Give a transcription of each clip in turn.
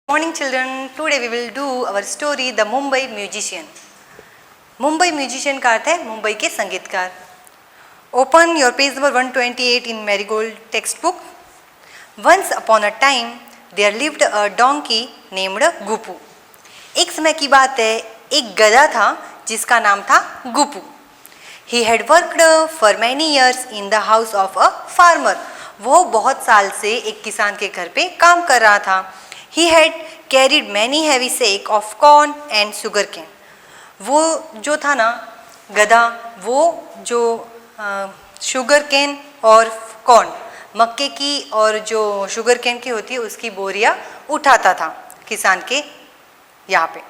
Morning children, today we will do our story The Mumbai Musician. Mumbai Musician का अर्थ है मुंबई के संगीतकार. Open your page number 128 in Marigold textbook. Once upon a time there lived a donkey named Gupu. एक समय की बात है, एक गधा था जिसका नाम था गुपू. He had worked for many years in the house of a farmer. वो बहुत साल से एक किसान के घर पे काम कर रहा था. He had carried many heavy sack of corn and sugarcane. वो जो था ना गधा, वो जो शुगर केन और कॉर्न, मक्के की और जो शुगर केन की होती है उसकी बोरियां उठाता था किसान के यहाँ पे.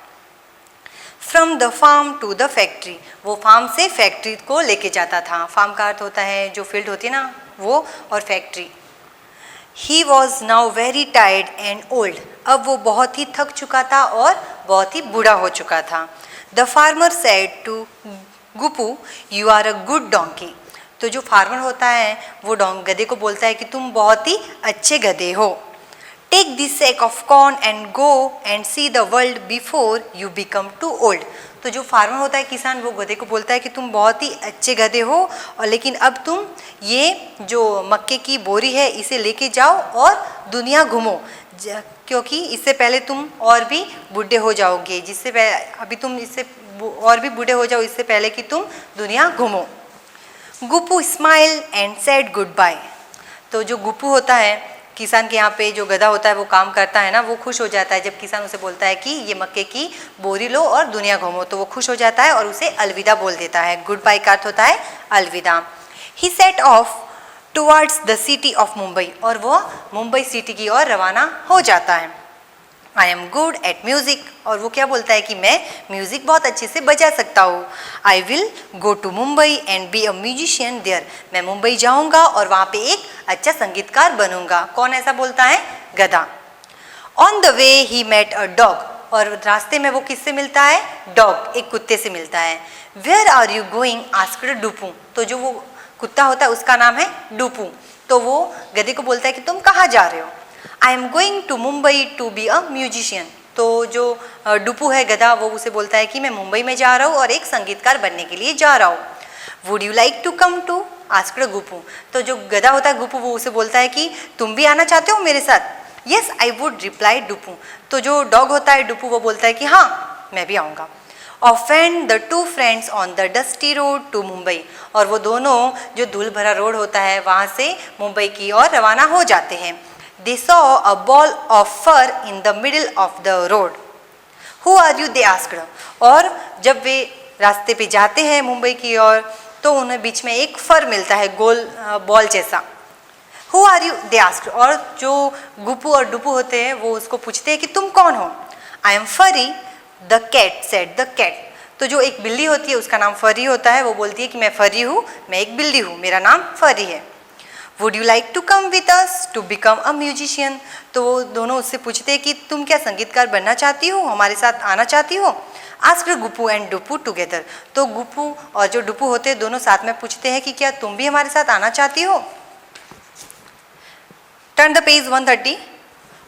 From the farm to the factory, वो फार्म से फैक्ट्री को लेके जाता था. फार्म का अर्थ होता है जो फील्ड होती है ना वो, और factory. He was now very tired and old. अब वो बहुत ही थक चुका था और बहुत ही बूढ़ा हो चुका था. The farmer said to Gupu, "You are a good donkey." तो जो फार्मर होता है वो गधे को बोलता है कि तुम बहुत ही अच्छे गधे हो. Take this sack of corn and go and see the world before you become too old. तो जो फार्मर होता है किसान, वो गधे को बोलता है कि तुम बहुत ही अच्छे गधे हो, और लेकिन अब तुम ये जो मक्के की बोरी है इसे लेके जाओ और दुनिया घूमो, क्योंकि इससे पहले तुम और भी बूढ़े हो जाओगे. अभी तुम इससे और भी बूढ़े हो जाओ इससे पहले कि तुम दुनिया घूमो. Gupu smile and said goodbye. तो जो गुपू होता है किसान के यहाँ पे, जो गधा होता है वो काम करता है ना, वो खुश हो जाता है जब किसान उसे बोलता है कि ये मक्के की बोरी लो और दुनिया घूमो. तो वो खुश हो जाता है और उसे अलविदा बोल देता है. गुड बाय का अर्थ होता है अलविदा. He set off towards the city of Mumbai, और वो मुंबई सिटी की ओर रवाना हो जाता है. I am good at music, और वो क्या बोलता है कि मैं म्यूजिक बहुत अच्छे से बजा सकता हूँ. I will go to Mumbai and be a musician there. मैं मुंबई जाऊँगा और वहाँ पे एक अच्छा संगीतकार बनूंगा. कौन ऐसा बोलता है? गधा. On the way he met a dog, और रास्ते में वो किससे मिलता है? डॉग, एक कुत्ते से मिलता है. Where are you going asked Dupu. तो जो वो कुत्ता होता है उसका नाम है डुपू. तो वो गधे को बोलता है कि तुम कहाँ जा रहे हो? I am going to Mumbai to be a musician. तो जो डुपू है गधा, वो उसे बोलता है कि मैं मुंबई में जा रहा हूँ और एक संगीतकार बनने के लिए जा रहा हूँ. Would you like to come to asked Gupu. तो जो गधा होता है गुपू, वो उसे बोलता है कि तुम भी आना चाहते हो मेरे साथ? Yes I would reply Dupu. तो जो डॉग होता है डुपू, वो बोलता है कि हाँ मैं भी आऊँगा. Off went the two friends on the dusty road to Mumbai, और वो दोनों जो धूल भरा रोड होता है वहाँ से मुंबई की ओर रवाना हो जाते हैं. They saw a ball of fur in the middle of the road. Who are you? They asked. और जब वे रास्ते पे जाते हैं मुंबई की ओर, तो उन्हें बीच में एक फर मिलता है, गोल बॉल जैसा. Who are you? They asked. और जो गुपू और डुपू होते हैं वो उसको पूछते हैं कि तुम कौन हो? I am furry, the cat said the cat. तो जो एक बिल्ली होती है उसका नाम फरी होता है, वो बोलती है कि मैं फरी हूँ, मैं एक बिल्ली हूँ, मेरा नाम फरी है. Would you like to come with us to become a musician? तो वो दोनों उससे पूछते हैं कि तुम क्या संगीतकार बनना चाहती हो, हमारे साथ आना चाहती हो? Asked Gupu and Dupu together. तो गुपू और जो डुपू होते हैं दोनों साथ में पूछते हैं कि क्या तुम भी हमारे साथ आना चाहती हो? Turn the page 130.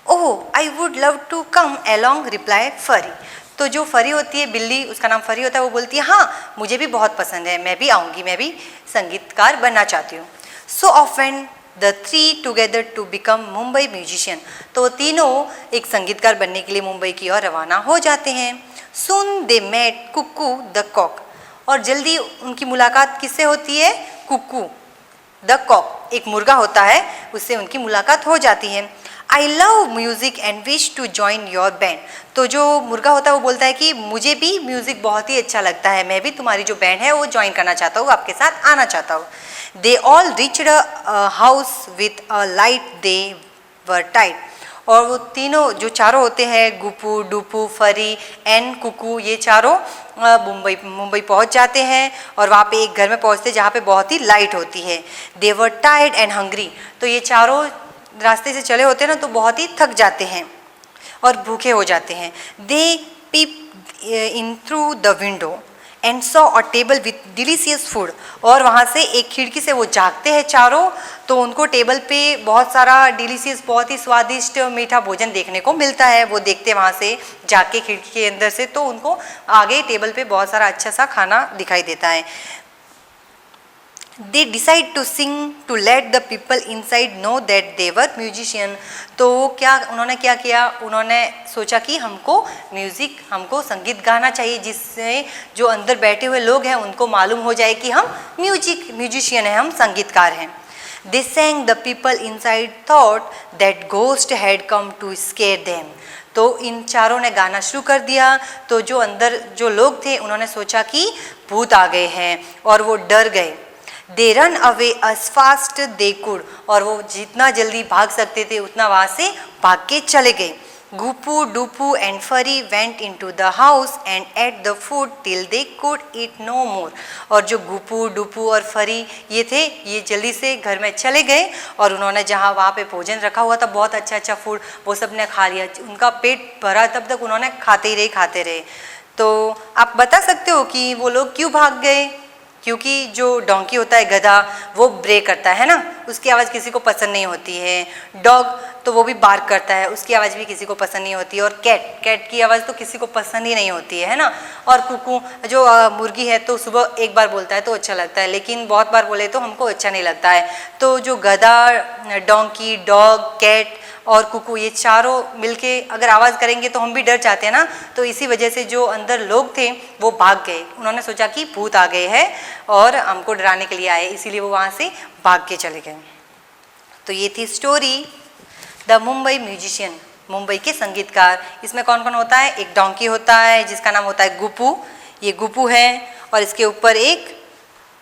Oh, I would love to come along, replied फरी. तो जो फरी होती है बिल्ली, उसका नाम फरी होता है, वो बोलती है हाँ मुझे भी बहुत पसंद है, मैं भी आऊँगी, मैं भी संगीतकार बनना चाहती हूँ. So often the three together to become Mumbai musician. तो तीनों एक संगीतकार बनने के लिए मुंबई की ओर रवाना हो जाते हैं. Soon they met Kukku the cock. और जल्दी उनकी मुलाकात किससे होती है? कुक्कू the cock, एक मुर्गा होता है, उससे उनकी मुलाकात हो जाती है. I love music and wish to join your band. तो जो मुर्गा होता है वो बोलता है कि मुझे भी म्यूज़िक बहुत ही अच्छा लगता है, मैं भी तुम्हारी जो बैंड है वो ज्वाइन करना चाहता हूँ, आपके साथ आना चाहता हूँ. They all reached a house with a light. They were tied. और वो तीनों जो चारों होते हैं, गुपू, डुपू, फरी एंड कुकू, ये चारों मुंबई पहुंच जाते हैं और वहाँ पे एक घर में पहुँचते हैं जहाँ पे बहुत ही लाइट होती है. They were tired and hungry. तो ये चारों रास्ते से चले होते हैं ना, तो बहुत ही थक जाते हैं और भूखे हो जाते हैं. They peeped in through the window and saw a table with delicious food, और वहाँ से एक खिड़की से वो झाँकते हैं चारों, तो उनको टेबल पे बहुत सारा डिलीशियस, बहुत ही स्वादिष्ट मीठा भोजन देखने को मिलता है। वो देखते हैं वहाँ से झाँक के खिड़की के अंदर से, तो उनको आगे टेबल पे बहुत सारा अच्छा सा खाना दिखाई देता है। They decide to sing to let the people inside know that they were musician। तो उन्होंने क्या किया, उन्होंने सोचा कि हमको संगीत गाना चाहिए, जिससे जो अंदर बैठे हुए लोग हैं उनको मालूम हो जाए कि हम म्यूजिशियन हैं, हम संगीतकार हैं। They sang, the people inside thought that ghost had come to scare them। तो इन चारों ने गाना शुरू कर दिया, तो जो अंदर जो लोग थे उन्होंने सोचा कि भूत आ गए हैं और वो डर गए। They run away as fast they could, और वो जितना जल्दी भाग सकते थे उतना वहाँ से भाग के चले गए। Gupu, Dupu and Furry went into the house and ate the food till they could eat no more। और जो गुपू, डुपू और फरी ये थे, ये जल्दी से घर में चले गए और उन्होंने जहाँ वहाँ पे भोजन रखा हुआ था, बहुत अच्छा फूड, वो सब ने खा लिया। उनका पेट भरा, तब तक उन्होंने खाते रहे। तो आप बता सकते हो कि वो लोग क्यों भाग गए? क्योंकि जो डोंकी होता है, गधा, वो ब्रे करता है ना, उसकी आवाज़ किसी को पसंद नहीं होती है। डॉग तो वो भी बार्क करता है, उसकी आवाज़ भी किसी को पसंद नहीं होती है। और कैट की आवाज़ तो किसी को पसंद ही नहीं होती है ना। और कुकू जो मुर्गी है, तो सुबह एक बार बोलता है तो अच्छा लगता है, लेकिन बहुत बार बोले तो हमको अच्छा नहीं लगता है। तो जो गधा, डोंकी, डॉग, कैट और कुकू, ये चारों मिलके अगर आवाज़ करेंगे तो हम भी डर जाते हैं ना। तो इसी वजह से जो अंदर लोग थे वो भाग गए। उन्होंने सोचा कि भूत आ गए हैं और हमको डराने के लिए आए, इसीलिए वो वहाँ से भाग के चले गए। तो ये थी story the Mumbai musician, Mumbai के संगीतकार। इसमें कौन कौन होता है? एक डोंकी होता है जिसका नाम होता है गुपू, ये गुपू है, और इसके ऊपर एक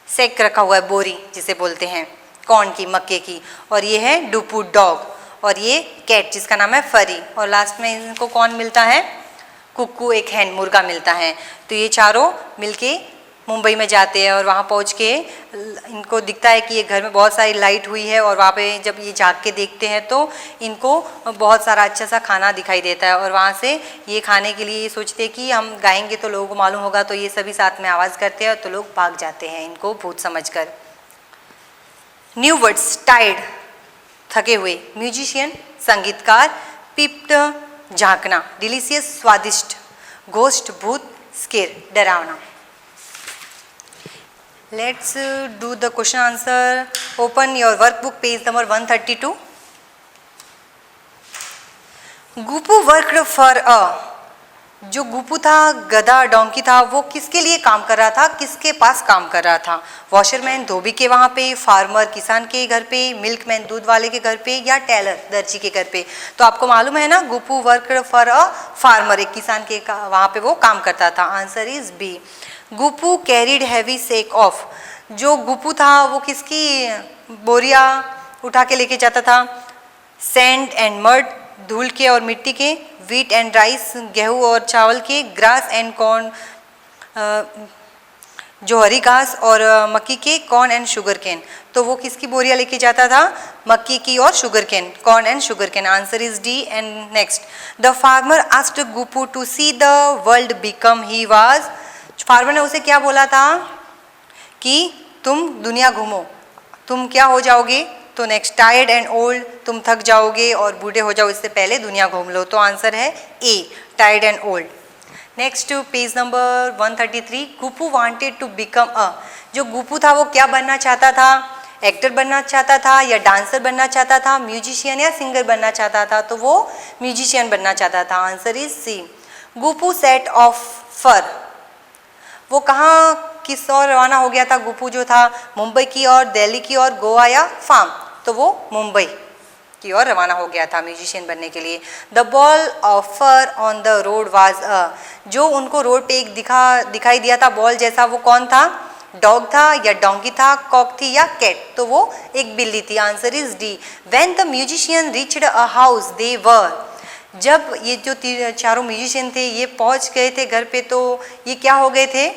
सेक रखा हुआ है, बोरी जिसे बोलते हैं, कॉर्न की, मक्के की। और ये है डुपू, डॉग, और ये कैट जिसका नाम है फरी, और लास्ट में इनको कौन मिलता है? कुक्कू, एक हैन, मुर्गा मिलता है। तो ये चारों मिलके मुंबई में जाते हैं और वहाँ पहुँच के इनको दिखता है कि ये घर में बहुत सारी लाइट हुई है, और वहाँ पे जब ये झाँक के देखते हैं तो इनको बहुत सारा अच्छा सा खाना दिखाई देता है। और वहाँ से ये खाने के लिए ये सोचते हैं कि हम गाएंगे तो लोगों को मालूम होगा, तो ये सभी साथ में आवाज़ करते हैं, तो लोग भाग जाते हैं इनको भूत समझकर। न्यू वर्ड्स, टायर्ड, थके हुए, म्यूजिशियन, संगीतकार, पिप्ड, झांकना, डिलीशियस, स्वादिष्ट, घोस्ट, भूत, स्केर, डरावना। Let's do the question answer. Open your workbook, page number 132। Gupu worked for a, जो गुपू था, गधा, डोंकी था, वो किसके लिए काम कर रहा था, किसके पास काम कर रहा था? वॉशरमैन, धोबी के वहाँ पे, फार्मर, किसान के घर पे, मिल्कमैन, दूध वाले के घर पे, या टेलर, दर्जी के घर पे? तो आपको मालूम है ना, Gupu worked for a farmer, एक किसान के वहाँ पे वो काम करता था। Answer is B. Gupu carried heavy sack off, जो गुपू था वो किसकी बोरिया उठा के लेके जाता था? सैंड एंड मड, धूल के और मिट्टी के, व्हीट एंड राइस, गेहूँ और चावल के, ग्रास एंड कॉर्न, जो हरी घास और मक्की के, कॉर्न एंड शुगर कैन। तो वो किसकी बोरियां लेके जाता था? मक्की की और sugar cane, corn and sugar cane. Answer is D. And next, the farmer asked Gupu to see the world become he was. फार्मर ने उसे क्या बोला था कि तुम दुनिया घूमो, तुम क्या हो जाओगे? तो नेक्स्ट, टायर्ड एंड ओल्ड, तुम थक जाओगे और बूढ़े हो जाओ, इससे पहले दुनिया घूम लो। तो आंसर है A, tired and old. Next, page number 133। Gupu wanted to become a, जो गुपू था वो क्या बनना चाहता था? एक्टर बनना चाहता था या डांसर बनना चाहता था, म्यूजिशियन या सिंगर बनना चाहता था? तो वो म्यूजिशियन बनना चाहता था। Answer is C. Gupu set off for, वो कहाँ किस और रवाना हो गया था? गुपू जो था मुंबई की और, दिल्ली की और, गोवा या फार्म? तो वो मुंबई की ओर रवाना हो गया था म्यूजिशियन बनने के लिए। The ball of fur on the road was a, जो उनको रोड पे एक दिखाई दिया था बॉल जैसा, वो कौन था? डॉग था या डोंकी था, कॉक थी या कैट? तो वो एक बिल्ली थी। Answer is D. When the musician reached a house they were, जब ये जो चारों म्यूजिशियन थे ये पहुंच गए थे घर पे, तो ये क्या हो गए थे?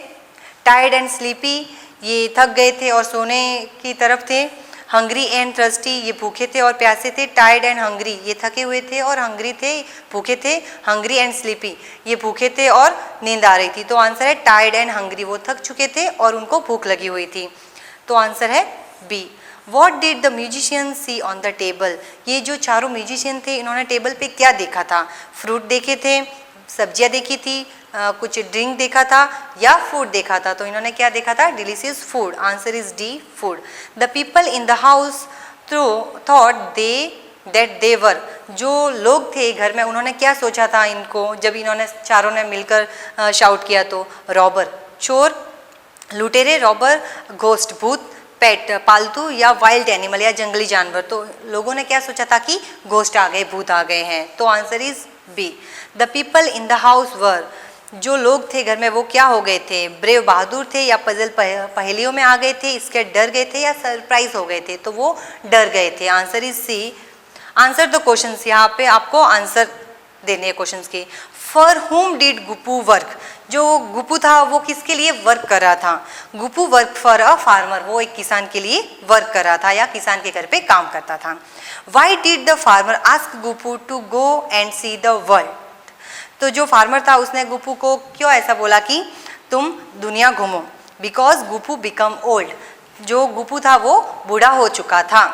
टायर्ड एंड स्लीपी, ये थक गए थे और सोने की तरफ थे। हंग्री एंड थर्स्टी, ये भूखे थे और प्यासे थे। टायर्ड एंड हंग्री, ये थके हुए थे और हंग्री थे, भूखे थे। हंग्री एंड स्लीपी, ये भूखे थे और नींद आ रही थी। तो आंसर है टायर्ड एंड हंग्री, वो थक चुके थे और उनको भूख लगी हुई थी। तो आंसर है B. What did the musician see on the table, ये जो चारों म्यूजिशियन थे इन्होंने टेबल पे क्या देखा था? फ्रूट देखे थे, सब्जियां देखी थी, कुछ ड्रिंक देखा था या फूड देखा था? तो इन्होंने क्या देखा था? Delicious food. Answer is D, food. The people in the house thought that they were, जो लोग थे घर में उन्होंने क्या सोचा था इनको जब इन्होंने चारों ने मिलकर शाउट किया? तो रॉबर, चोर, लुटेरे, रॉबर, घोस्ट, भूत, पेट, पालतू या वाइल्ड एनिमल या जंगली जानवर। तो लोगों ने क्या सोचा था कि घोस्ट आ गए, भूत आ गए हैं। तो answer is B. The people in the house were, जो लोग थे घर में वो क्या हो गए थे? ब्रेव, बहादुर थे या पजल पहेलियों में आ गए थे, इसके डर गए थे या सरप्राइज हो गए थे? तो वो डर गए थे। Answer is C. Answer the question, यहाँ पे आपको आंसर देने हैं क्वेश्चन के। फॉर हुम डिड गुपू वर्क, जो गुपू था वो किसके लिए वर्क कर रहा था? गुपू वर्क फॉर अ फार्मर, वो एक किसान के लिए वर्क कर रहा था या किसान के घर पे काम करता था। Why did the farmer ask Gupu to go and see the world, तो जो फार्मर था उसने गुपू को क्यों ऐसा बोला कि तुम दुनिया घूमो? बिकॉज गुपू बिकम ओल्ड, जो गुपू था वो बूढ़ा हो चुका था।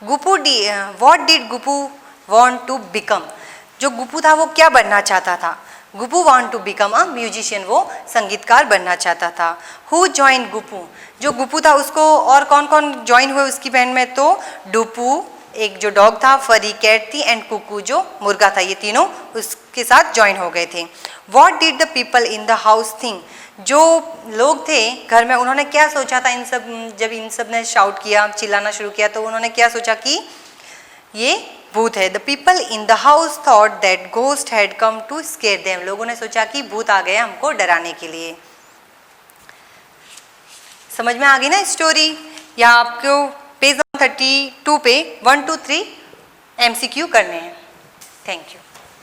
Gupu what did Gupu want to become, जो गुपू था वो क्या बनना चाहता था? Gupu want to become a musician, वो संगीतकार बनना चाहता था। हु जॉइन गुपू, जो गुपू था उसको और कौन कौन ज्वाइन हुए उसकी बैंड में? तो डुपू, एक जो डॉग था, फरी कैट थी एंड कुकू जो मुर्गा था, ये तीनों उसके साथ ज्वाइन हो गए थे। What did the people in the house think, जो लोग थे घर में उन्होंने क्या सोचा था? इन सब जब इन सब ने शाउट किया, चिल्लाना शुरू किया, तो उन्होंने क्या सोचा कि ये भूत है। The people in the house thought that ghost had come to scare them, लोगों ने सोचा कि भूत आ गए हमको डराने के लिए। समझ में आ गई ना स्टोरी? या आपको पेज 32 पे 1 2 3 MCQ करने हैं। Thank you.